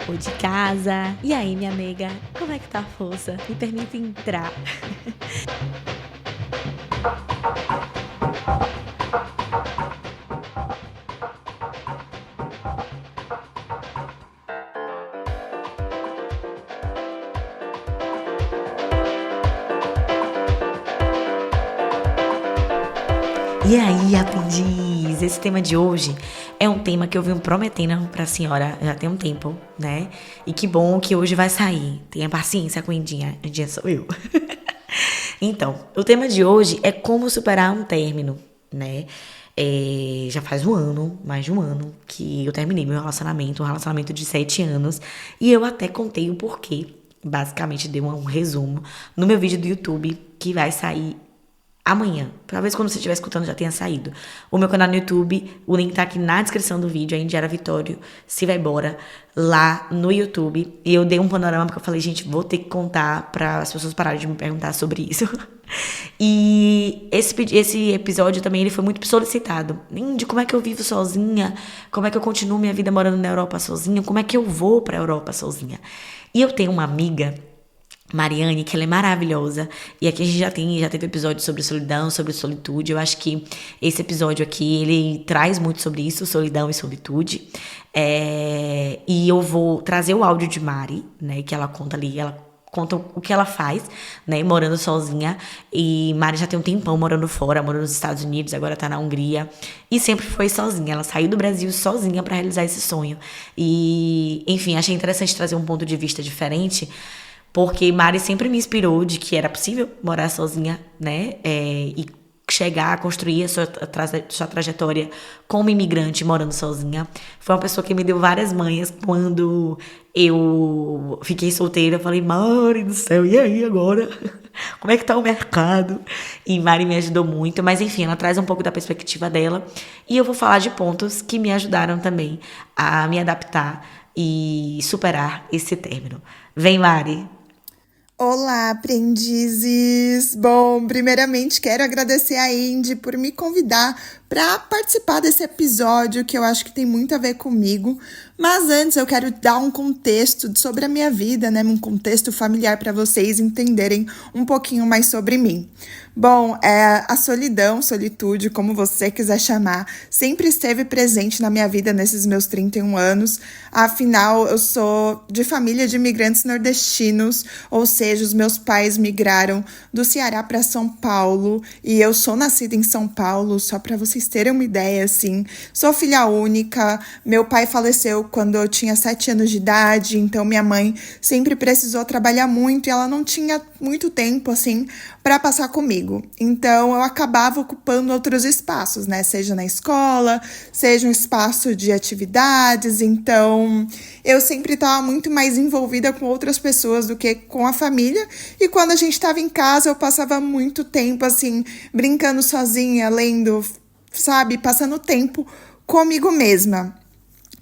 ou de casa. E aí, minha nega, como é que tá a força? Me permite entrar. E aí, aprendiz? Esse tema de hoje é um tema que eu venho prometendo pra senhora já tem um tempo, né? E que bom que hoje vai sair. Tenha paciência com a Indinha sou eu. Então, o tema de hoje é como superar um término, né? Já faz um ano, mais de um ano, que eu terminei meu relacionamento, um relacionamento de 7 anos, e eu até contei o porquê. Basicamente, dei um resumo no meu vídeo do YouTube, que vai sair amanhã. Talvez quando você estiver escutando já tenha saído. O meu canal no YouTube, o link tá aqui na descrição do vídeo, a Indiara Vitório, se vai embora, lá no YouTube. E eu dei um panorama porque eu falei, gente, vou ter que contar para as pessoas pararem de me perguntar sobre isso. E esse episódio também ele foi muito solicitado. De como é que eu vivo sozinha, como é que eu continuo minha vida morando na Europa sozinha, como é que eu vou pra Europa sozinha. E eu tenho uma amiga, Mariane, que ela é maravilhosa. E aqui a gente já teve episódio sobre solidão, sobre solitude. Eu acho que esse episódio aqui, ele traz muito sobre isso, solidão e solitude. E eu vou trazer o áudio de Mari, né, que ela conta ali, ela conta o que ela faz, né, morando sozinha. E Mari já tem um tempão morando fora, morando nos Estados Unidos, agora tá na Hungria. E sempre foi sozinha, ela saiu do Brasil sozinha pra realizar esse sonho. E, enfim, achei interessante trazer um ponto de vista diferente, porque Mari sempre me inspirou de que era possível morar sozinha, né? E chegar a construir a sua trajetória como imigrante morando sozinha. Foi uma pessoa que me deu várias manhas quando eu fiquei solteira. Eu falei, Mari do céu, e aí agora? Como é que tá o mercado? E Mari me ajudou muito, mas enfim, ela traz um pouco da perspectiva dela. E eu vou falar de pontos que me ajudaram também a me adaptar e superar esse término. Vem, Mari! Olá, aprendizes! Bom, primeiramente quero agradecer a Indy por me convidar para participar desse episódio que eu acho que tem muito a ver comigo. Mas antes eu quero dar um contexto sobre a minha vida, né? Um contexto familiar para vocês entenderem um pouquinho mais sobre mim. Bom, a solidão, solitude, como você quiser chamar, sempre esteve presente na minha vida nesses meus 31 anos. Afinal, eu sou de família de imigrantes nordestinos, ou seja, os meus pais migraram do Ceará para São Paulo e eu sou nascida em São Paulo, só para vocês terem uma ideia, assim. Sou filha única, meu pai faleceu quando eu tinha 7 anos de idade, então minha mãe sempre precisou trabalhar muito e ela não tinha muito tempo, assim, para passar comigo. Então, eu acabava ocupando outros espaços, né? Seja na escola, seja um espaço de atividades. Então, eu sempre estava muito mais envolvida com outras pessoas do que com a família. E quando a gente estava em casa, eu passava muito tempo, assim, brincando sozinha, lendo, sabe? Passando tempo comigo mesma.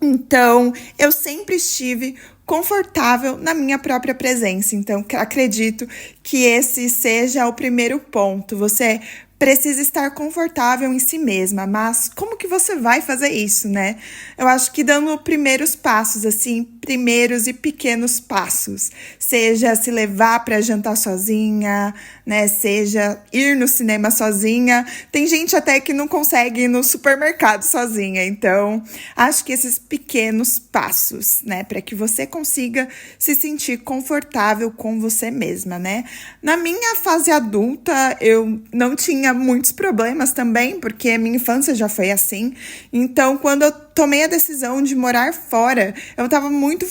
Então, eu sempre estive confortável na minha própria presença. Então, acredito que esse seja o primeiro ponto. Você precisa estar confortável em si mesma, mas como que você vai fazer isso, né? Eu acho que dando primeiros passos, assim, primeiros e pequenos passos, seja se levar para jantar sozinha, né? Seja ir no cinema sozinha. Tem gente até que não consegue ir no supermercado sozinha, então acho que esses pequenos passos, né, para que você consiga se sentir confortável com você mesma, né? Na minha fase adulta, eu não tinha muitos problemas também, porque a minha infância já foi assim. Então, quando eu tomei a decisão de morar fora, eu estava muito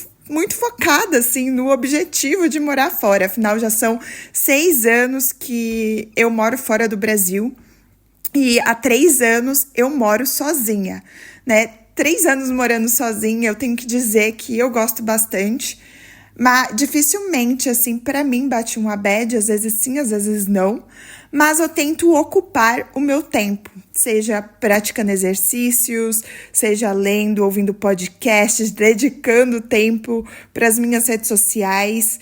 focada, assim, no objetivo de morar fora. Afinal, já são 6 anos que eu moro fora do Brasil e há 3 anos eu moro sozinha, né? 3 anos morando sozinha, eu tenho que dizer que eu gosto bastante. Mas dificilmente, assim, pra mim bate uma bad, às vezes sim, às vezes não. Mas eu tento ocupar o meu tempo, seja praticando exercícios, seja lendo, ouvindo podcasts, dedicando tempo para as minhas redes sociais.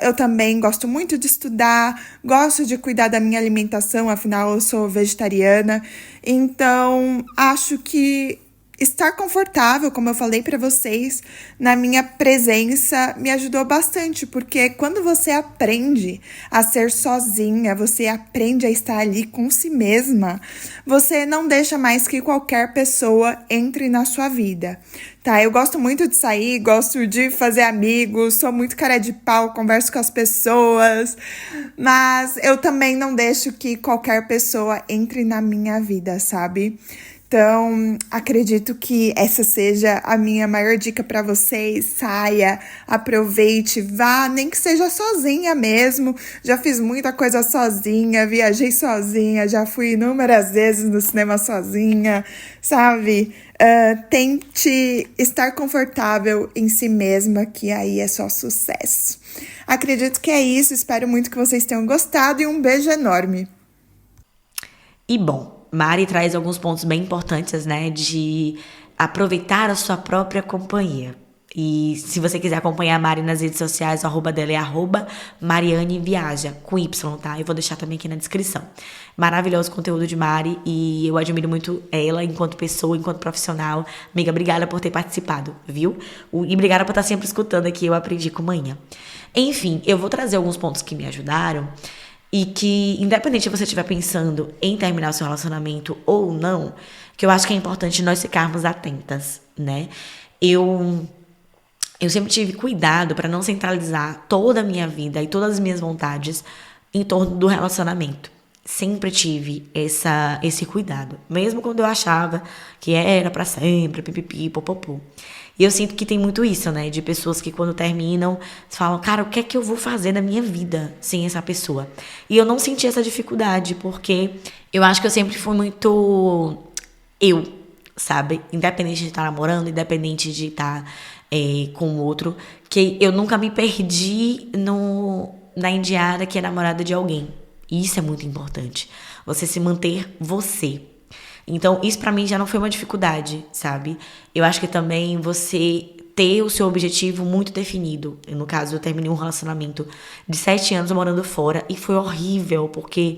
Eu também gosto muito de estudar, gosto de cuidar da minha alimentação, afinal eu sou vegetariana. Então, acho que estar confortável, como eu falei para vocês, na minha presença me ajudou bastante, porque quando você aprende a ser sozinha, você aprende a estar ali com si mesma, você não deixa mais que qualquer pessoa entre na sua vida. Tá, eu gosto muito de sair, gosto de fazer amigos, sou muito cara de pau, converso com as pessoas, mas eu também não deixo que qualquer pessoa entre na minha vida, sabe? Então, acredito que essa seja a minha maior dica para vocês. Saia, aproveite, vá, nem que seja sozinha mesmo. Já fiz muita coisa sozinha, viajei sozinha, já fui inúmeras vezes no cinema sozinha, sabe? Tente estar confortável em si mesma, que aí é só sucesso. Acredito que é isso, espero muito que vocês tenham gostado e um beijo enorme. E bom, Mari traz alguns pontos bem importantes, né, de aproveitar a sua própria companhia. E se você quiser acompanhar a Mari nas redes sociais, o arroba dela é arroba Mariane Viaja, com Y, tá? Eu vou deixar também aqui na descrição. Maravilhoso conteúdo de Mari e eu admiro muito ela enquanto pessoa, enquanto profissional. Amiga, obrigada por ter participado, viu? E obrigada por estar sempre escutando aqui, eu aprendi com manhã. Enfim, eu vou trazer alguns pontos que me ajudaram e que, independente de você estiver pensando em terminar o seu relacionamento ou não, que eu acho que é importante nós ficarmos atentas, né? Eu sempre tive cuidado para não centralizar toda a minha vida e todas as minhas vontades em torno do relacionamento. Sempre tive esse cuidado, mesmo quando eu achava que era para sempre, pipipi, popopô. E eu sinto que tem muito isso, né? De pessoas que quando terminam, falam, cara, o que é que eu vou fazer na minha vida sem essa pessoa? E eu não senti essa dificuldade, porque eu acho que eu sempre fui muito eu, sabe? Independente de estar namorando, independente de estar com o outro, que eu nunca me perdi na indiada que é namorada de alguém. E isso é muito importante. Você se manter você. Então, isso pra mim já não foi uma dificuldade, sabe? Eu acho que também você ter o seu objetivo muito definido. No caso, eu terminei um relacionamento de 7 anos morando fora e foi horrível, porque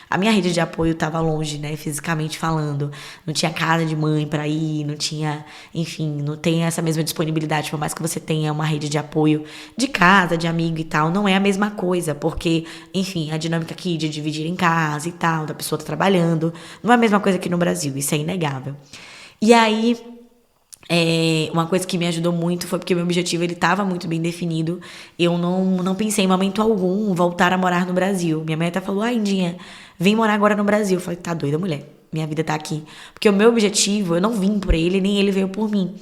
a minha rede de apoio tava longe, né, fisicamente falando. Não tinha casa de mãe pra ir, não tinha, enfim, não tem essa mesma disponibilidade, por mais que você tenha uma rede de apoio de casa, de amigo e tal, não é a mesma coisa, porque, enfim, a dinâmica aqui de dividir em casa e tal, da pessoa tá trabalhando, não é a mesma coisa que no Brasil, isso é inegável. E aí, uma coisa que me ajudou muito foi porque meu objetivo ele estava muito bem definido. Eu não pensei em momento algum voltar a morar no Brasil. Minha mãe até falou, Indinha, vem morar agora no Brasil. Eu falei, tá doida, mulher, minha vida tá aqui. Porque o meu objetivo, eu não vim por ele, nem ele veio por mim,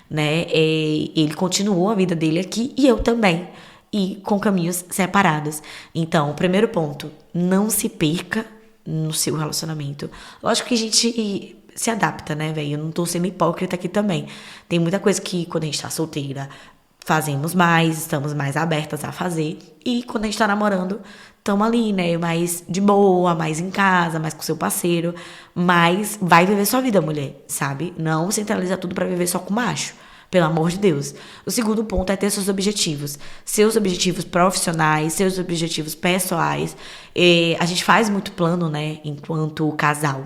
né? Ele continuou a vida dele aqui e eu também. E com caminhos separados. Então, o primeiro ponto, não se perca no seu relacionamento. Lógico que a gente se adapta, né, velho? Eu não tô sendo hipócrita aqui também. Tem muita coisa que, quando a gente tá solteira, fazemos mais, estamos mais abertas a fazer. E quando a gente tá namorando, estamos ali, né, mais de boa, mais em casa, mais com seu parceiro. Mas vai viver sua vida, mulher, sabe? Não centraliza tudo pra viver só com macho. Pelo amor de Deus. O segundo ponto é ter seus objetivos. Seus objetivos profissionais, seus objetivos pessoais. A gente faz muito plano, né, enquanto casal.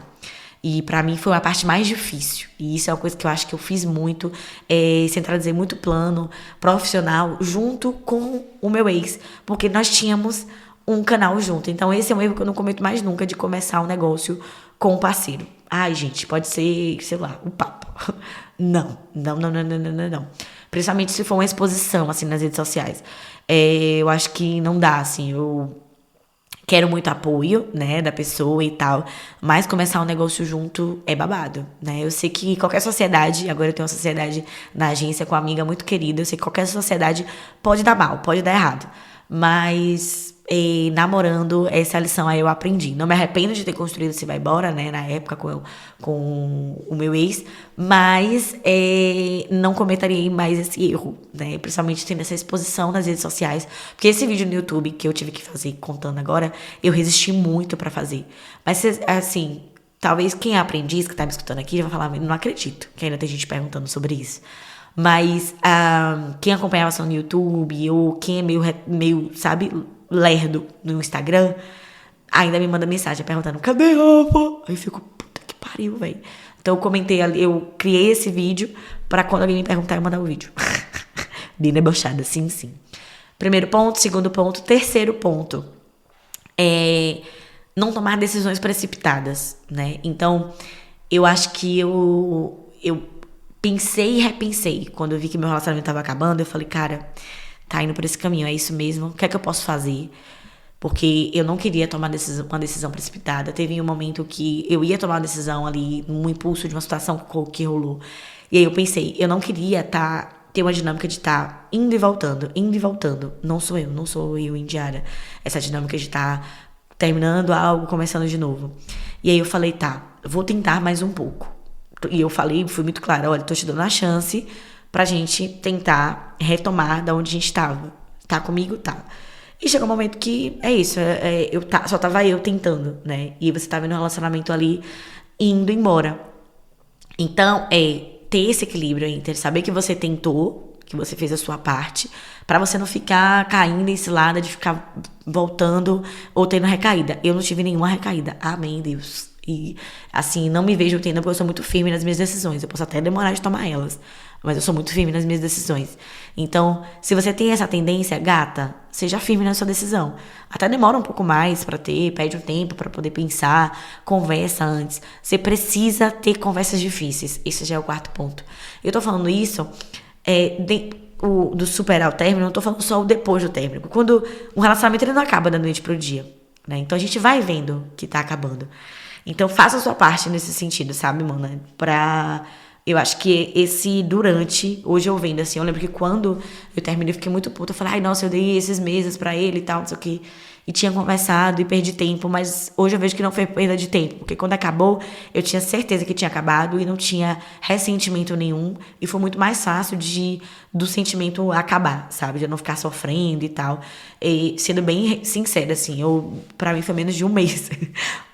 E pra mim foi a parte mais difícil. E isso é uma coisa que eu acho que eu fiz muito. Centralizei muito plano profissional junto com o meu ex. Porque nós tínhamos um canal junto. Então esse é um erro que eu não cometo mais nunca, de começar um negócio com um parceiro. Ai, gente, pode ser, sei lá, um papo. Não. Principalmente se for uma exposição, assim, nas redes sociais. Eu acho que não dá, assim, eu quero muito apoio, né, da pessoa e tal, mas começar um negócio junto é babado, né? Eu sei que qualquer sociedade, agora eu tenho uma sociedade na agência com uma amiga muito querida, eu sei que qualquer sociedade pode dar mal, pode dar errado, mas namorando, essa lição aí eu aprendi. Não me arrependo de ter construído esse Vai Embora, né, na época com o meu ex, mas não cometeria mais esse erro, né, principalmente tendo essa exposição nas redes sociais, porque esse vídeo no YouTube que eu tive que fazer, contando agora, eu resisti muito pra fazer, mas assim, talvez quem é aprendiz, que tá me escutando aqui, já vai falar, não acredito que ainda tem gente perguntando sobre isso. Mas quem acompanhava só no YouTube, ou quem é meio, sabe, lerdo no Instagram, ainda me manda mensagem perguntando, cadê roupa? Aí eu fico, puta que pariu, velho. Então eu comentei ali, eu criei esse vídeo pra quando alguém me perguntar eu mandar o vídeo. Bem debochada, sim, sim. Primeiro ponto, segundo ponto, terceiro ponto. Não tomar decisões precipitadas, né? Então, eu acho que eu pensei e repensei. Quando eu vi que meu relacionamento tava acabando, eu falei, cara, tá indo por esse caminho, é isso mesmo? O que é que eu posso fazer? Porque eu não queria tomar uma decisão precipitada. Teve um momento que eu ia tomar uma decisão ali, num impulso de uma situação que rolou. E aí eu pensei, eu não queria ter uma dinâmica de estar indo e voltando, indo e voltando. Não sou eu, Indiara. Essa dinâmica de estar terminando algo, começando de novo. E aí eu falei, tá, vou tentar mais um pouco. E eu falei, fui muito clara, olha, tô te dando a chance pra gente tentar retomar da onde a gente tava. Tá comigo? Tá. E chegou um momento que é isso, só tava eu tentando, né? E você tava no relacionamento ali indo embora. Então, ter esse equilíbrio entre saber que você tentou, que você fez a sua parte, pra você não ficar caindo em cilada de ficar voltando ou tendo recaída. Eu não tive nenhuma recaída. Amém, Deus. E, assim, não me vejo tendo, porque eu sou muito firme nas minhas decisões. Eu posso até demorar de tomar elas, mas eu sou muito firme nas minhas decisões. Então, se você tem essa tendência, gata, seja firme na sua decisão. Até demora um pouco mais pra ter, pede um tempo pra poder pensar, conversa antes. Você precisa ter conversas difíceis. Esse já é o quarto ponto. Eu tô falando isso do superar o término, não tô falando só o depois do término. Quando um relacionamento ele não acaba da noite pro dia, né? Então a gente vai vendo que tá acabando. Então faça a sua parte nesse sentido, sabe, mano? Eu acho que hoje eu vendo assim, eu lembro que quando eu terminei, eu fiquei muito puta. Eu falei, ai, nossa, eu dei esses meses pra ele e tal, não sei o quê. E tinha conversado e perdi tempo, mas hoje eu vejo que não foi perda de tempo. Porque quando acabou, eu tinha certeza que tinha acabado e não tinha ressentimento nenhum. E foi muito mais fácil do sentimento acabar, sabe? De eu não ficar sofrendo e tal. E sendo bem sincera, assim, pra mim foi menos de um mês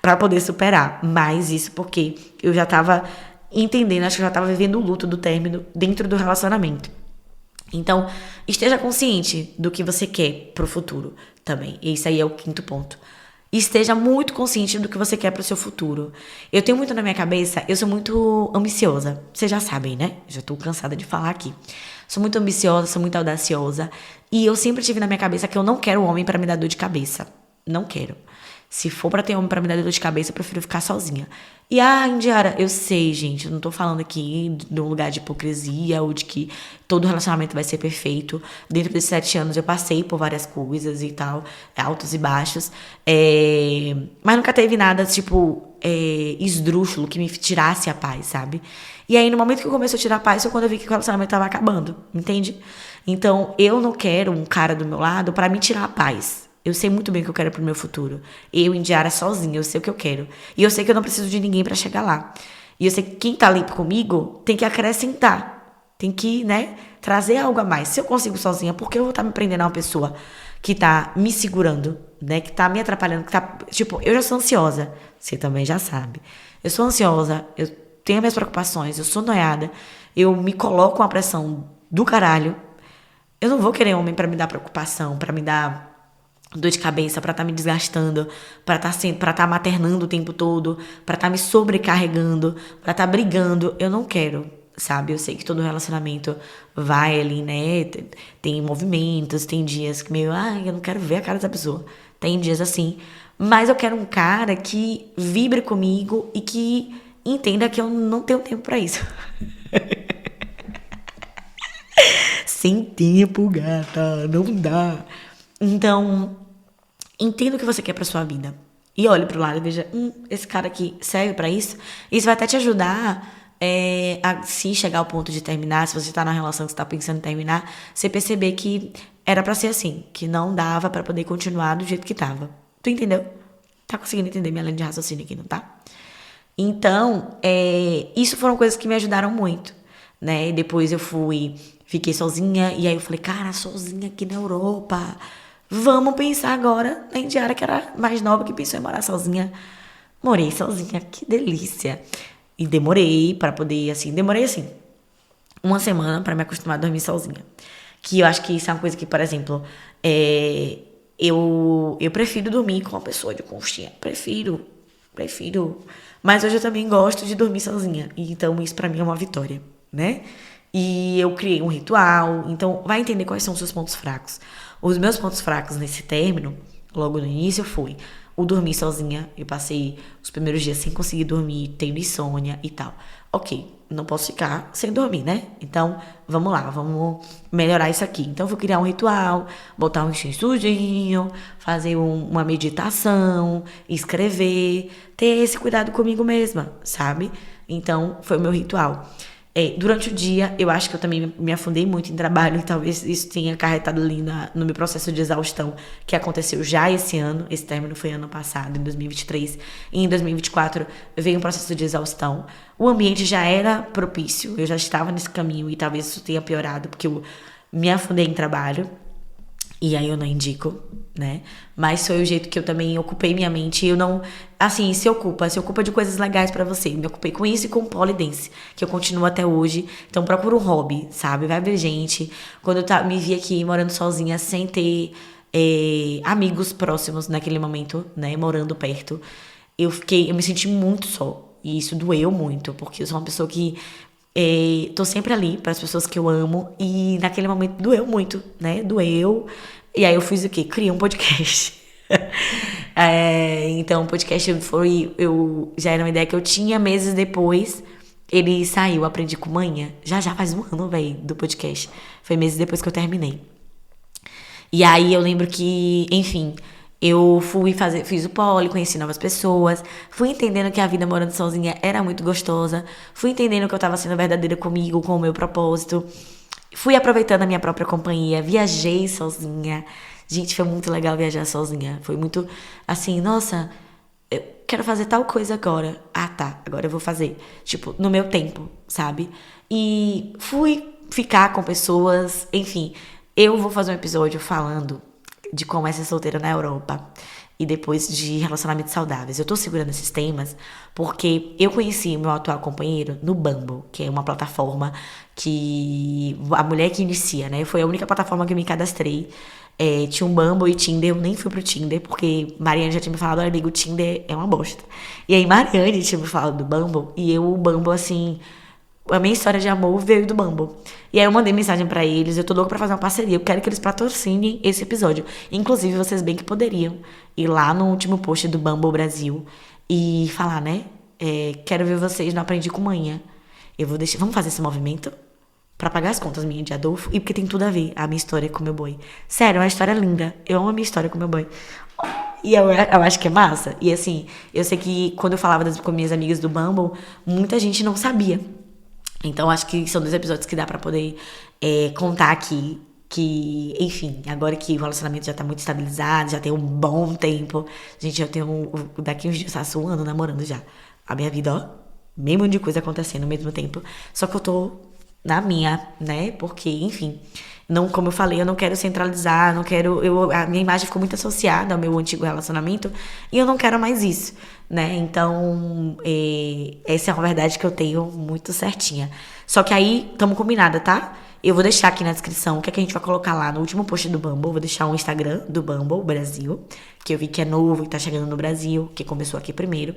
pra poder superar. Mas isso porque eu já tava entendendo, acho que eu já tava vivendo o luto do término dentro do relacionamento. Então, esteja consciente do que você quer pro futuro também. E isso aí é o quinto ponto. Esteja muito consciente do que você quer pro seu futuro. Eu tenho muito na minha cabeça, eu sou muito ambiciosa. Vocês já sabem, né? Já tô cansada de falar aqui. Sou muito ambiciosa, sou muito audaciosa. E eu sempre tive na minha cabeça que eu não quero um homem pra me dar dor de cabeça. Não quero. Se for pra ter homem pra me dar dor de cabeça, eu prefiro ficar sozinha. E Indiara, eu sei, gente, eu não tô falando aqui de um lugar de hipocrisia ou de que todo relacionamento vai ser perfeito. Dentro desses 7 anos eu passei por várias coisas e tal, altos e baixos. Mas nunca teve nada, tipo, esdrúxulo que me tirasse a paz, sabe? E aí, no momento que eu comecei a tirar a paz, foi quando eu vi que o relacionamento tava acabando, entende? Então, eu não quero um cara do meu lado pra me tirar a paz. Eu sei muito bem o que eu quero pro meu futuro. Eu, Indiara, sozinha, eu sei o que eu quero. E eu sei que eu não preciso de ninguém pra chegar lá. E eu sei que quem tá ali comigo tem que acrescentar. Tem que, né, trazer algo a mais. Se eu consigo sozinha, por que eu vou estar me prendendo a uma pessoa que tá me segurando, né, que tá me atrapalhando, que tá... Tipo, eu já sou ansiosa. Você também já sabe. Eu sou ansiosa, eu tenho minhas preocupações, eu sou noiada, eu me coloco uma pressão do caralho. Eu não vou querer homem pra me dar preocupação, pra me dar dor de cabeça, pra estar me desgastando, pra estar maternando o tempo todo, pra estar me sobrecarregando, pra estar brigando. Eu não quero, sabe? Eu sei que todo relacionamento vai ali, né? Tem movimentos, tem dias que meio, eu não quero ver a cara dessa pessoa. Tem dias assim. Mas eu quero um cara que vibre comigo e que entenda que eu não tenho tempo pra isso. Sem tempo, gata, não dá. Então, entenda o que você quer pra sua vida. E olhe pro lado e veja, esse cara aqui serve pra isso? Isso vai até te ajudar a se chegar ao ponto de terminar, se você tá numa relação que você tá pensando em terminar, você perceber que era pra ser assim, que não dava pra poder continuar do jeito que tava. Tu entendeu? Tá conseguindo entender minha linha de raciocínio aqui, não tá? Então, isso foram coisas que me ajudaram muito, né? Depois fiquei sozinha, e aí eu falei, cara, sozinha aqui na Europa, vamos pensar agora na Indiara, que era mais nova, que pensou em morar sozinha. Morei sozinha, que delícia. E demorei assim, uma semana pra me acostumar a dormir sozinha. Que eu acho que isso é uma coisa que, por exemplo, eu prefiro dormir com uma pessoa de conchinha. Prefiro. prefiro. Mas hoje eu também gosto de dormir sozinha. E então isso pra mim é uma vitória, né? E eu criei um ritual. Então vai entender quais são os seus pontos fracos. Os meus pontos fracos nesse término, logo no início, foi o dormir sozinha. Eu passei os primeiros dias sem conseguir dormir, tendo insônia e tal. Ok, não posso ficar sem dormir, né? Então, vamos lá, vamos melhorar isso aqui. Então, eu vou criar um ritual, botar um sujinho, fazer uma meditação, escrever, ter esse cuidado comigo mesma, sabe? Então, foi o meu ritual. Durante o dia, eu acho que eu também me afundei muito em trabalho, e talvez isso tenha acarretado ali no meu processo de exaustão, que aconteceu já esse ano. Esse término foi ano passado, em 2023. E em 2024 veio um processo de exaustão. O ambiente já era propício, eu já estava nesse caminho, e talvez isso tenha piorado, porque eu me afundei em trabalho. E aí eu não indico, né? Mas foi o jeito que eu também ocupei minha mente. Eu não... Assim, se ocupa de coisas legais pra você. Me ocupei com isso e com polidense, que eu continuo até hoje. Então procura um hobby, sabe? Vai ver gente. Quando eu me vi aqui morando sozinha, sem ter amigos próximos naquele momento, né? Morando perto, eu me senti muito só. E isso doeu muito, porque eu sou uma pessoa que... tô sempre ali para as pessoas que eu amo. E naquele momento doeu muito, né? Doeu. E aí eu fiz o quê? Criei um podcast. Então o podcast já era uma ideia que eu tinha. Meses depois ele saiu, Aprendi com Manhã. Já faz um ano, velho, do podcast. Foi meses depois que eu terminei. E aí eu lembro que, enfim, eu fiz o pole, conheci novas pessoas, fui entendendo que a vida morando sozinha era muito gostosa, fui entendendo que eu tava sendo verdadeira comigo, com o meu propósito, fui aproveitando a minha própria companhia, viajei sozinha. Gente, foi muito legal viajar sozinha, foi muito assim, nossa, eu quero fazer tal coisa agora. Ah, tá, agora eu vou fazer, tipo, no meu tempo, sabe? E fui ficar com pessoas, enfim, eu vou fazer um episódio falando de como é ser solteira na Europa e depois de relacionamentos saudáveis. Eu tô segurando esses temas porque eu conheci o meu atual companheiro no Bumble, que é uma plataforma que a mulher que inicia, né? Foi a única plataforma que eu me cadastrei. Tinha um Bumble e Tinder, eu nem fui pro Tinder, porque Mariane já tinha me falado, olha, amigo, o Tinder é uma bosta. E aí Mariane tinha me falado do Bumble, e o Bumble, assim, a minha história de amor veio do Bumble. E aí eu mandei mensagem pra eles, eu tô louca pra fazer uma parceria, eu quero que eles patrocinem esse episódio. Inclusive, vocês bem que poderiam ir lá no último post do Bumble Brasil e falar, né? Quero ver vocês no Aprendi com Manhã. Vamos fazer esse movimento? Pra pagar as contas minhas de Adolfo, e porque tem tudo a ver a minha história com o meu boy. Sério, é uma história linda. Eu amo a minha história com o meu boy. E eu acho que é massa. E assim, eu sei que quando eu falava com minhas amigas do Bumble, muita gente não sabia. Então acho que são 2 episódios que dá pra poder contar aqui. Que, enfim, agora que o relacionamento já tá muito estabilizado, já tem um bom tempo. Gente, eu tenho daqui uns dias, faço um ano namorando já. A minha vida, ó, meio monte de coisa acontecendo ao mesmo tempo. Só que eu tô na minha, né? Porque, enfim, não, como eu falei, eu não quero centralizar, não quero. A minha imagem ficou muito associada ao meu antigo relacionamento e eu não quero mais isso, né? Então, essa é uma verdade que eu tenho muito certinha. Só que aí, tamo combinada, tá? Eu vou deixar aqui na descrição o que é que a gente vai colocar lá no último post do Bumble. Vou deixar o Instagram do Bumble Brasil, que eu vi que é novo e tá chegando no Brasil, que começou aqui primeiro.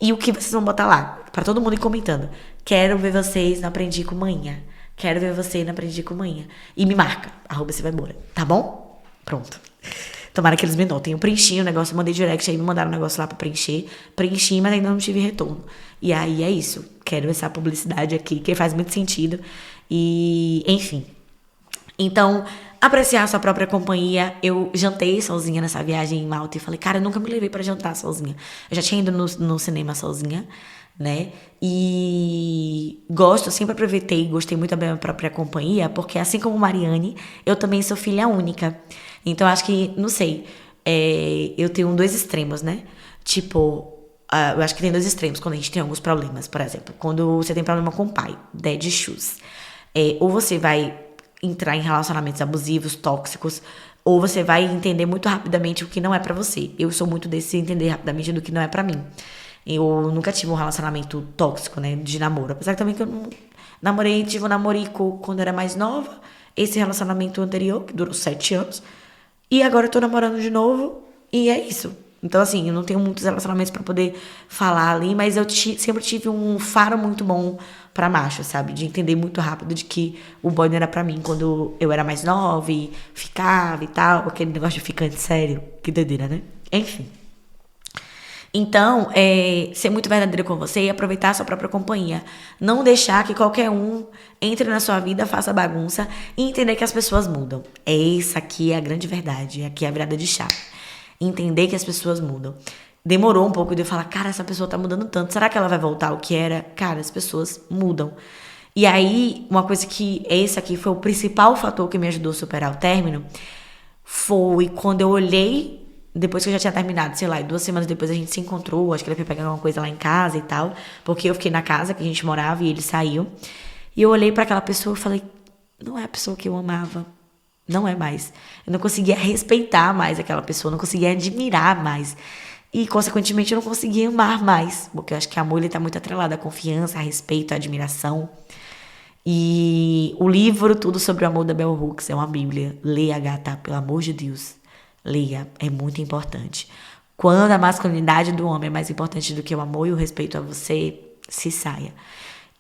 E o que vocês vão botar lá? Pra todo mundo ir comentando. Quero ver vocês no Aprendi com Manhã. Quero ver você no Aprendi com Manhã. E me marca, @você vai embora. Tá bom? Pronto. Tomara que eles me notem. Eu preenchi o negócio, mandei direct, aí me mandaram um negócio lá pra preencher. Preenchi, mas ainda não tive retorno. E aí é isso. Quero essa publicidade aqui, que faz muito sentido. E, enfim. Então, apreciar a sua própria companhia. Eu jantei sozinha nessa viagem em Malta e falei, cara, eu nunca me levei pra jantar sozinha. Eu já tinha ido no cinema sozinha, né? E sempre aproveitei, gostei muito da minha própria companhia, porque assim como Mariane, eu também sou filha única. Então, acho que, não sei, eu tenho 2 extremos, né? Tipo, eu acho que tem 2 extremos quando a gente tem alguns problemas. Por exemplo, quando você tem problema com o pai, dead issues. Ou você vai entrar em relacionamentos abusivos, tóxicos, ou você vai entender muito rapidamente o que não é pra você. Eu sou muito desse entender rapidamente do que não é pra mim. Eu nunca tive um relacionamento tóxico, né, de namoro. Apesar que também que eu não tive um namorico quando eu era mais nova. Esse relacionamento anterior, que durou 7 anos. E agora eu tô namorando de novo. E é isso. Então, assim, eu não tenho muitos relacionamentos pra poder falar ali, mas eu sempre tive um faro muito bom pra macho, sabe? De entender muito rápido de que o boy não era pra mim quando eu era mais nova e ficava e tal, aquele negócio de ficante sério. Que doideira, né? Enfim. Então, ser muito verdadeiro com você e aproveitar a sua própria companhia. Não deixar que qualquer um entre na sua vida, faça bagunça e entender que as pessoas mudam. Essa aqui é a grande verdade, aqui é a virada de chave. Entender que as pessoas mudam. Demorou um pouco de eu falar, cara, essa pessoa tá mudando tanto, será que ela vai voltar ao que era? Cara, as pessoas mudam. E aí, uma coisa que esse aqui foi o principal fator que me ajudou a superar o término, foi quando eu olhei, depois que eu já tinha terminado, sei lá, e 2 semanas depois a gente se encontrou, acho que ele foi pegar alguma coisa lá em casa e tal, porque eu fiquei na casa que a gente morava e ele saiu. E eu olhei pra aquela pessoa e falei, não é a pessoa que eu amava. Não é mais. Eu não conseguia respeitar mais aquela pessoa, não conseguia admirar mais. E, consequentemente, eu não conseguia amar mais. Porque eu acho que amor, ele tá muito atrelado à confiança, a respeito, à admiração. E o livro Tudo sobre o Amor da Bell Hooks é uma bíblia. Leia, gata, pelo amor de Deus. Leia, é muito importante. Quando a masculinidade do homem é mais importante do que o amor e o respeito a você, se saia.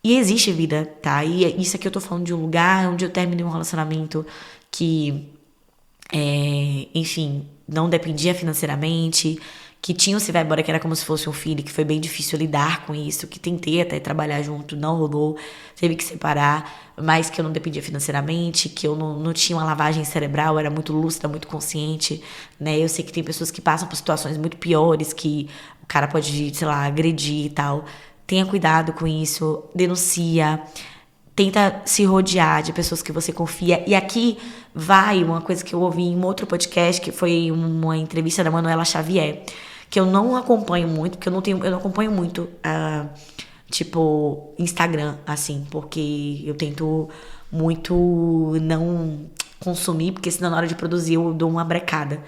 E existe vida, tá? E isso aqui eu tô falando de um lugar onde eu terminei um relacionamento que, enfim, não dependia financeiramente, que tinha um se vai embora que era como se fosse um filho, que foi bem difícil lidar com isso, que tentei até trabalhar junto, não rolou, teve que separar, mas que eu não dependia financeiramente, que eu não tinha uma lavagem cerebral, eu era muito lúcida, muito consciente, né? Eu sei que tem pessoas que passam por situações muito piores, que o cara pode, sei lá, agredir e tal. Tenha cuidado com isso, denuncia, tenta se rodear de pessoas que você confia. E aqui vai uma coisa que eu ouvi em um outro podcast, que foi uma entrevista da Manuela Xavier, que eu não acompanho muito, porque eu não acompanho muito, tipo, Instagram, assim, porque eu tento muito não consumir, porque senão na hora de produzir eu dou uma brecada.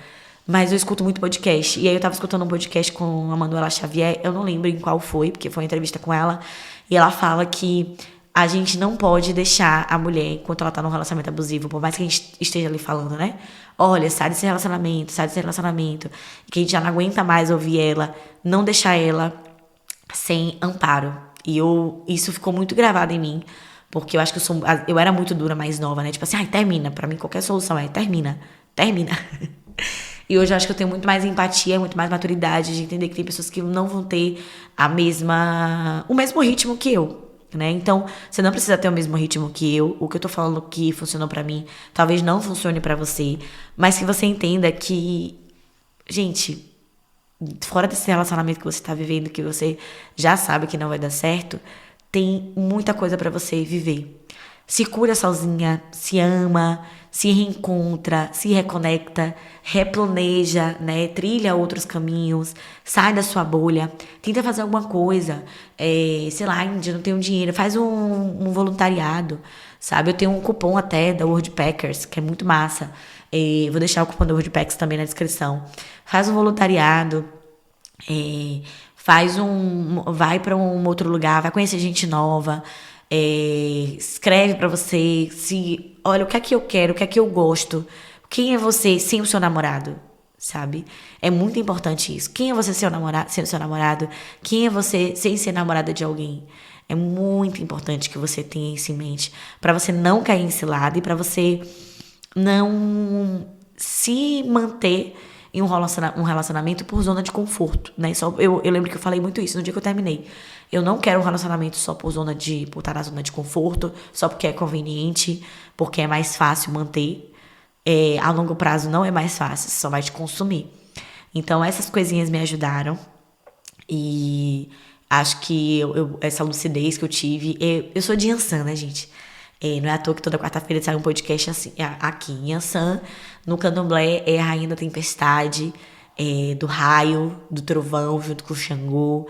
Mas eu escuto muito podcast. E aí eu tava escutando um podcast com a Manuela Xavier, eu não lembro em qual foi, porque foi uma entrevista com ela, e ela fala que a gente não pode deixar a mulher, enquanto ela tá num relacionamento abusivo, por mais que a gente esteja ali falando, né? Olha, sai desse relacionamento, que a gente já não aguenta mais ouvir ela, não deixar ela sem amparo. E isso ficou muito gravado em mim, porque eu acho que eu era muito dura, mais nova, né? Tipo assim, ai, termina. Pra mim, qualquer solução termina. E hoje eu acho que eu tenho muito mais empatia, muito mais maturidade de entender que tem pessoas que não vão ter o mesmo ritmo que eu, né? Então, você não precisa ter o mesmo ritmo que eu. O que eu tô falando que funcionou pra mim, talvez não funcione pra você, mas que você entenda que, gente, fora desse relacionamento que você tá vivendo, que você já sabe que não vai dar certo, tem muita coisa pra você viver. Se cura sozinha, se ama, se reencontra, se reconecta, replaneja, né? Trilha outros caminhos, sai da sua bolha, tenta fazer alguma coisa. Sei lá, Índia, não tenho dinheiro, faz um voluntariado, sabe? Eu tenho um cupom até da Worldpackers, que é muito massa. Vou deixar o cupom da Worldpackers também na descrição. Faz um voluntariado, vai pra um outro lugar, vai conhecer gente nova. Escreve pra você, olha, o que é que eu quero, o que é que eu gosto, quem é você sem o seu namorado, sabe? É muito importante isso. Quem é você sem o seu namorado? Quem é você sem ser namorada de alguém? É muito importante que você tenha isso em mente, pra você não cair em cilada e pra você não se manter em um relacionamento por zona de conforto, né? Eu lembro que eu falei muito isso no dia que eu terminei. Eu não quero um relacionamento só por estar na zona de conforto, só porque é conveniente, porque é mais fácil manter. A longo prazo não é mais fácil, só vai te consumir. Então, essas coisinhas me ajudaram. E acho que essa lucidez que eu tive... Eu sou de Yansan, né, gente? Não é à toa que toda quarta-feira sai um podcast assim, aqui em Yansan. No Candomblé é a rainha da tempestade, do raio, do trovão, junto com o Xangô.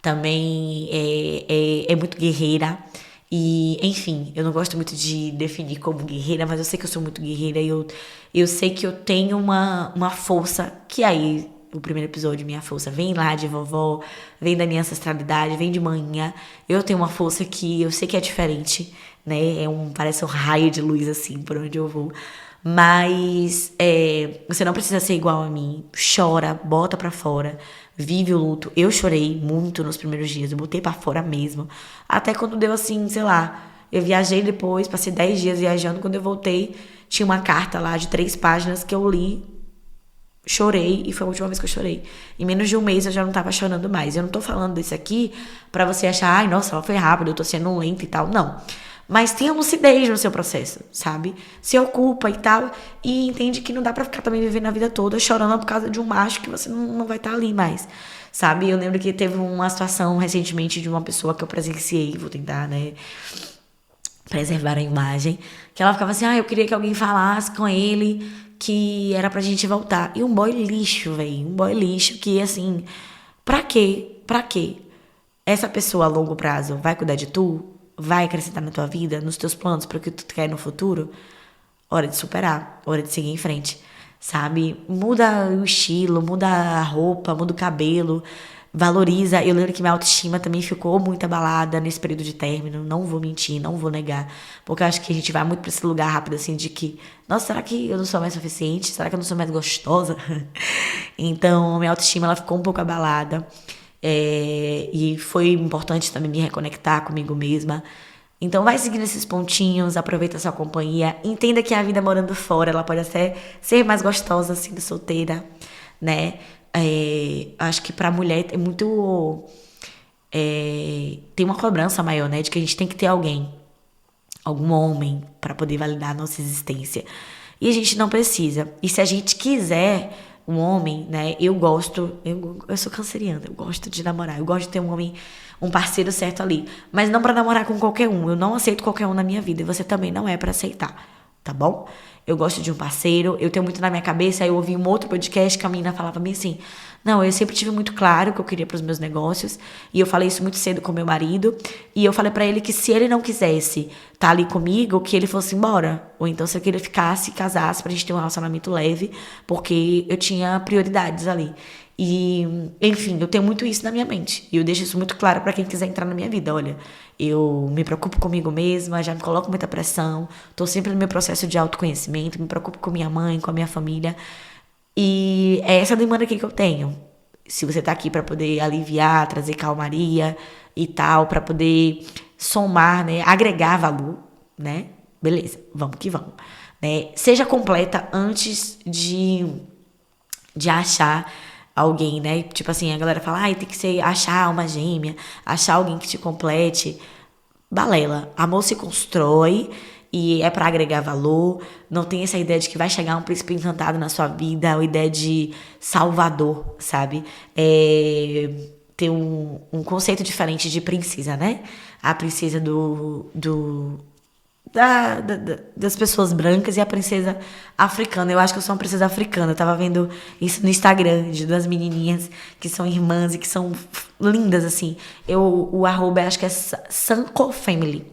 Também é muito guerreira. E, enfim, eu não gosto muito de definir como guerreira, mas eu sei que eu sou muito guerreira e eu sei que eu tenho uma força, que aí, o primeiro episódio, minha força, vem lá de vovó, vem da minha ancestralidade, vem de manhã. Eu tenho uma força que eu sei que é diferente, né? Parece um raio de luz, assim, por onde eu vou. Mas você não precisa ser igual a mim. Chora, bota pra fora, vive o luto. Eu chorei muito nos primeiros dias, eu botei pra fora mesmo. Até quando deu assim, sei lá, eu viajei depois, passei 10 dias viajando. Quando eu voltei, tinha uma carta lá de 3 páginas que eu li, chorei, e foi a última vez que eu chorei. Em menos de um mês eu já não tava chorando mais. Eu não tô falando disso aqui pra você achar, ai, nossa, ela foi rápido, eu tô sendo lenta e tal. Não. Mas tenha lucidez no seu processo, sabe? Se ocupa e tal. E entende que não dá pra ficar também vivendo a vida toda chorando por causa de um macho que você não vai estar ali mais, sabe? Eu lembro que teve uma situação recentemente de uma pessoa que eu presenciei, vou tentar, né, preservar a imagem, que ela ficava assim, eu queria que alguém falasse com ele que era pra gente voltar. E um boy lixo, velho. Um boy lixo que, assim, pra quê? Pra quê? Essa pessoa a longo prazo vai cuidar de tu? Vai acrescentar na tua vida, nos teus planos, para o que tu quer no futuro? Hora de superar, hora de seguir em frente, sabe? Muda o estilo, muda a roupa, muda o cabelo, valoriza. Eu lembro que minha autoestima também ficou muito abalada nesse período de término, não vou mentir, não vou negar, porque eu acho que a gente vai muito pra esse lugar rápido, assim, de que, nossa, será que eu não sou mais suficiente? Será que eu não sou mais gostosa? Então, minha autoestima, ela ficou um pouco abalada. E foi importante também me reconectar comigo mesma. Então vai seguindo esses pontinhos, aproveita a sua companhia, entenda que a vida morando fora, ela pode até ser mais gostosa assim de solteira, né? Acho que pra mulher é muito tem uma cobrança maior, né, de que a gente tem que ter algum homem pra poder validar a nossa existência. E a gente não precisa. E se a gente quiser um homem, né? Eu sou canceriana, eu gosto de namorar, eu gosto de ter um homem, um parceiro certo ali. Mas não pra namorar com qualquer um. Eu não aceito qualquer um na minha vida. E você também não é pra aceitar, tá bom? Eu gosto de um parceiro, eu tenho muito na minha cabeça. Aí eu ouvi um outro podcast que a menina falava bem assim: não, eu sempre tive muito claro o que eu queria pros meus negócios. E eu falei isso muito cedo com meu marido. E eu falei pra ele que se ele não quisesse estar ali comigo, que ele fosse embora. Ou então se ele ficasse, casasse, pra gente ter um relacionamento leve. Porque eu tinha prioridades ali. E, enfim, eu tenho muito isso na minha mente. E eu deixo isso muito claro pra quem quiser entrar na minha vida. Olha, eu me preocupo comigo mesma, já me coloco muita pressão. Tô sempre no meu processo de autoconhecimento. Me preocupo com minha mãe, com a minha família. E é essa demanda aqui que eu tenho. Se você tá aqui pra poder aliviar, trazer calmaria e tal, pra poder somar, né, agregar valor, né? Beleza, vamos que vamos, né? Seja completa antes de achar alguém, né? Tipo assim, a galera fala, tem que ser achar uma gêmea, achar alguém que te complete. Balela, amor se constrói e é pra agregar valor. Não tem essa ideia de que vai chegar um príncipe encantado na sua vida, a ideia de salvador, sabe? Tem um conceito diferente de princesa, né? A princesa das pessoas brancas e a princesa africana. Eu acho que eu sou uma princesa africana. Eu tava vendo isso no Instagram de 2 menininhas que são irmãs e que são lindas, assim. O arroba acho que é Sanko Family.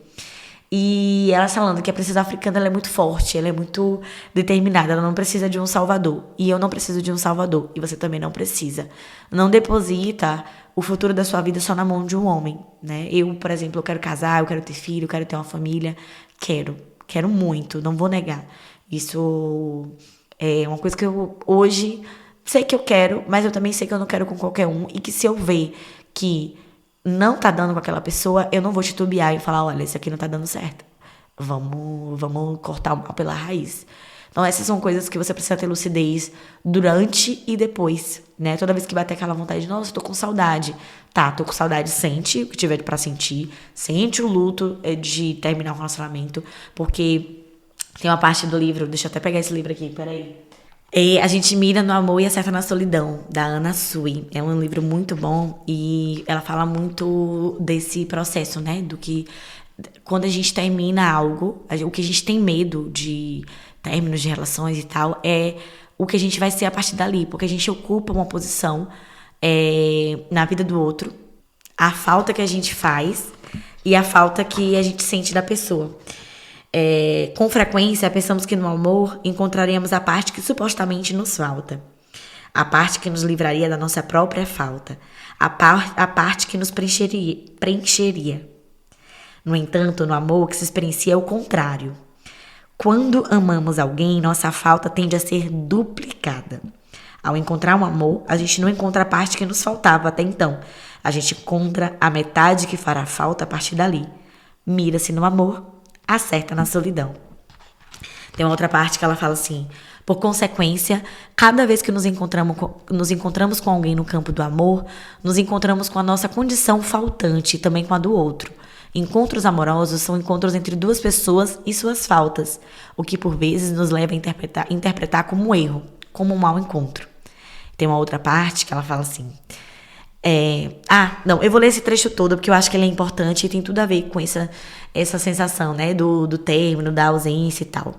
E elas falando que a princesa africana ela é muito forte, ela é muito determinada, ela não precisa de um salvador. E eu não preciso de um salvador. E você também não precisa. Não deposita o futuro da sua vida só na mão de um homem, né? Eu, por exemplo, eu quero casar, eu quero ter filho, eu quero ter uma família. Quero muito, não vou negar. Isso é uma coisa que eu hoje sei que eu quero, mas eu também sei que eu não quero com qualquer um. E que se eu ver que não tá dando com aquela pessoa, eu não vou titubear e falar, olha, isso aqui não tá dando certo. Vamos cortar o mal pela raiz. Então essas são coisas que você precisa ter lucidez durante e depois, né? Toda vez que bater aquela vontade de, nossa, tô com saudade. Tá, tô com saudade, sente o que tiver pra sentir. Sente o luto de terminar um relacionamento. Porque tem uma parte do livro, deixa eu até pegar esse livro aqui, peraí. A gente mira no amor e acerta na solidão, da Anna Sui. É um livro muito bom e ela fala muito desse processo, né? Do que quando a gente termina algo, o que a gente tem medo de términos de relações e tal, é o que a gente vai ser a partir dali. Porque a gente ocupa uma posição na vida do outro, a falta que a gente faz e a falta que a gente sente da pessoa. Com frequência, pensamos que no amor encontraremos a parte que supostamente nos falta, a parte que nos livraria da nossa própria falta, a parte que nos preencheria. No entanto, no amor, o que se experiencia é o contrário. Quando amamos alguém, nossa falta tende a ser duplicada. Ao encontrar um amor, a gente não encontra a parte que nos faltava até então. A gente encontra a metade que fará falta a partir dali. Mira-se no amor, acerta na solidão. Tem uma outra parte que ela fala assim: por consequência, cada vez que nos encontramos com alguém no campo do amor, nos encontramos com a nossa condição faltante e também com a do outro. Encontros amorosos são encontros entre duas pessoas e suas faltas, o que por vezes nos leva a interpretar como um erro, como um mau encontro. Tem uma outra parte que ela fala assim: eu vou ler esse trecho todo porque eu acho que ele é importante e tem tudo a ver com essa sensação, né, do término, da ausência e tal.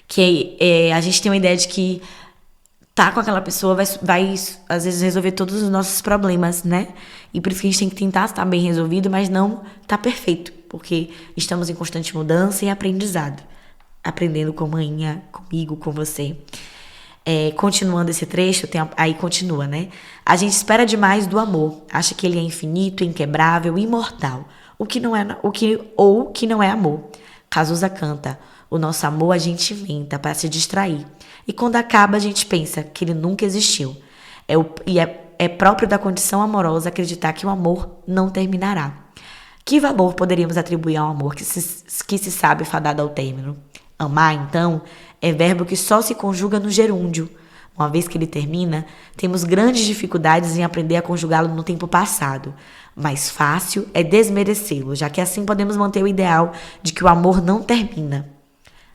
Que a gente tem uma ideia de que tá com aquela pessoa vai às vezes resolver todos os nossos problemas, né? E por isso que a gente tem que tentar estar bem resolvido, mas não tá perfeito, porque estamos em constante mudança e aprendizado. Aprendendo com a manhã, comigo, com você. Continuando esse trecho, aí continua, né? A gente espera demais do amor, acha que ele é infinito, inquebrável, imortal, ou que não é amor. Cazuza canta: o nosso amor a gente inventa para se distrair. E quando acaba, a gente pensa que ele nunca existiu. É próprio da condição amorosa acreditar que o amor não terminará. Que valor poderíamos atribuir ao amor que se sabe fadado ao término? Amar, então, é verbo que só se conjuga no gerúndio. Uma vez que ele termina, temos grandes dificuldades em aprender a conjugá-lo no tempo passado. Mais fácil é desmerecê-lo, já que assim podemos manter o ideal de que o amor não termina.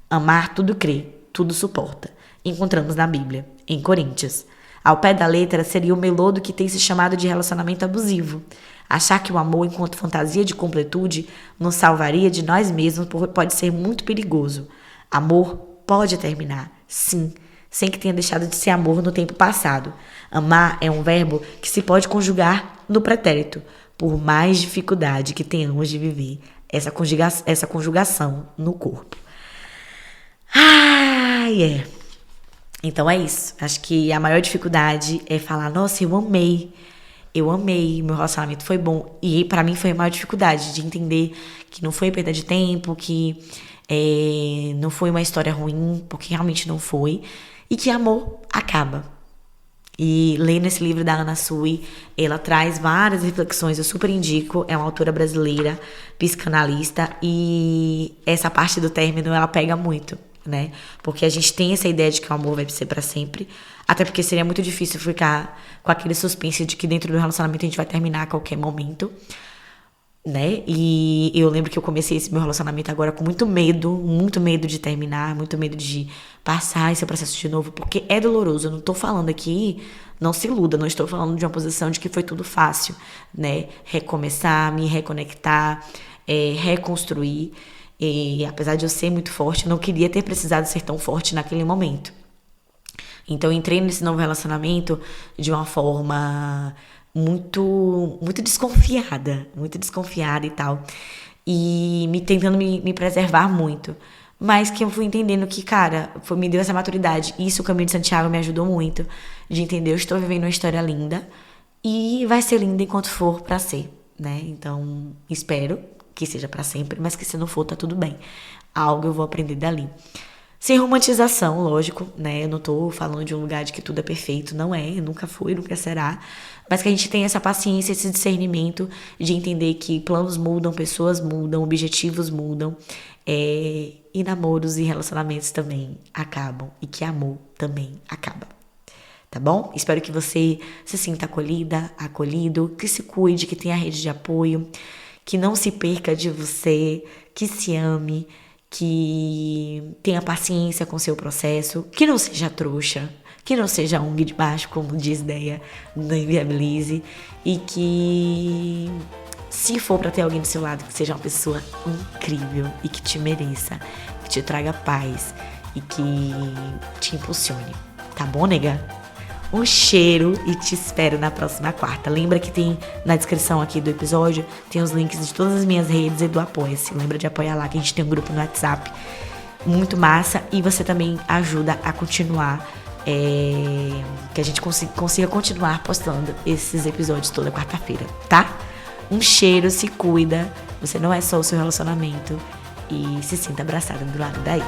Amar tudo crê, tudo suporta. Encontramos na Bíblia, em Coríntios. Ao pé da letra seria o melodo que tem se chamado de relacionamento abusivo. Achar que o amor, enquanto fantasia de completude, nos salvaria de nós mesmos pode ser muito perigoso. Amor pode terminar, sim, sem que tenha deixado de ser amor no tempo passado. Amar é um verbo que se pode conjugar no pretérito, por mais dificuldade que tenhamos de viver essa conjugação no corpo. Então é isso. Acho que a maior dificuldade é falar: nossa, eu amei, meu relacionamento foi bom. E pra mim foi a maior dificuldade de entender que não foi perda de tempo, que não foi uma história ruim, porque realmente não foi, e que amor acaba. E lendo esse livro da Ana Sui, ela traz várias reflexões, eu super indico, é uma autora brasileira, psicanalista, e essa parte do término ela pega muito, né? Porque a gente tem essa ideia de que o amor vai ser pra sempre, até porque seria muito difícil ficar com aquele suspense de que dentro do relacionamento a gente vai terminar a qualquer momento, né? E eu lembro que eu comecei esse meu relacionamento agora com muito medo de terminar, muito medo de passar esse processo de novo, porque é doloroso. Eu não tô falando aqui, não se iluda, não estou falando de uma posição de que foi tudo fácil, né? Recomeçar, me reconectar, reconstruir. E apesar de eu ser muito forte, eu não queria ter precisado ser tão forte naquele momento. Então eu entrei nesse novo relacionamento de uma forma muito desconfiada e tal, e tentando me preservar muito, mas que eu fui entendendo que, cara, me deu essa maturidade. Isso, o Caminho de Santiago me ajudou muito, de entender: eu estou vivendo uma história linda e vai ser linda enquanto for pra ser, né? Então espero que seja pra sempre, mas que se não for, tá tudo bem. Algo eu vou aprender dali. Sem romantização, lógico, né? Eu não tô falando de um lugar de que tudo é perfeito, não é, nunca foi, nunca será. Mas que a gente tenha essa paciência, esse discernimento de entender que planos mudam, pessoas mudam, objetivos mudam, e namoros e relacionamentos também acabam, e que amor também acaba. Tá bom? Espero que você se sinta acolhida, acolhido, que se cuide, que tenha rede de apoio, que não se perca de você, que se ame, que tenha paciência com o seu processo, que não seja trouxa, que não seja ONG de baixo, como diz Deia, não inviabilize, e que, se for pra ter alguém do seu lado, que seja uma pessoa incrível e que te mereça, que te traga paz e que te impulsione. Tá bom, nega? Um cheiro e te espero na próxima quarta. Lembra que tem na descrição aqui do episódio, tem os links de todas as minhas redes e do Apoia-se. Lembra de apoiar lá, que a gente tem um grupo no WhatsApp muito massa, e você também ajuda a continuar, que a gente consiga continuar postando esses episódios toda quarta-feira, tá? Um cheiro, se cuida. Você não é só o seu relacionamento. E se sinta abraçada do lado daí.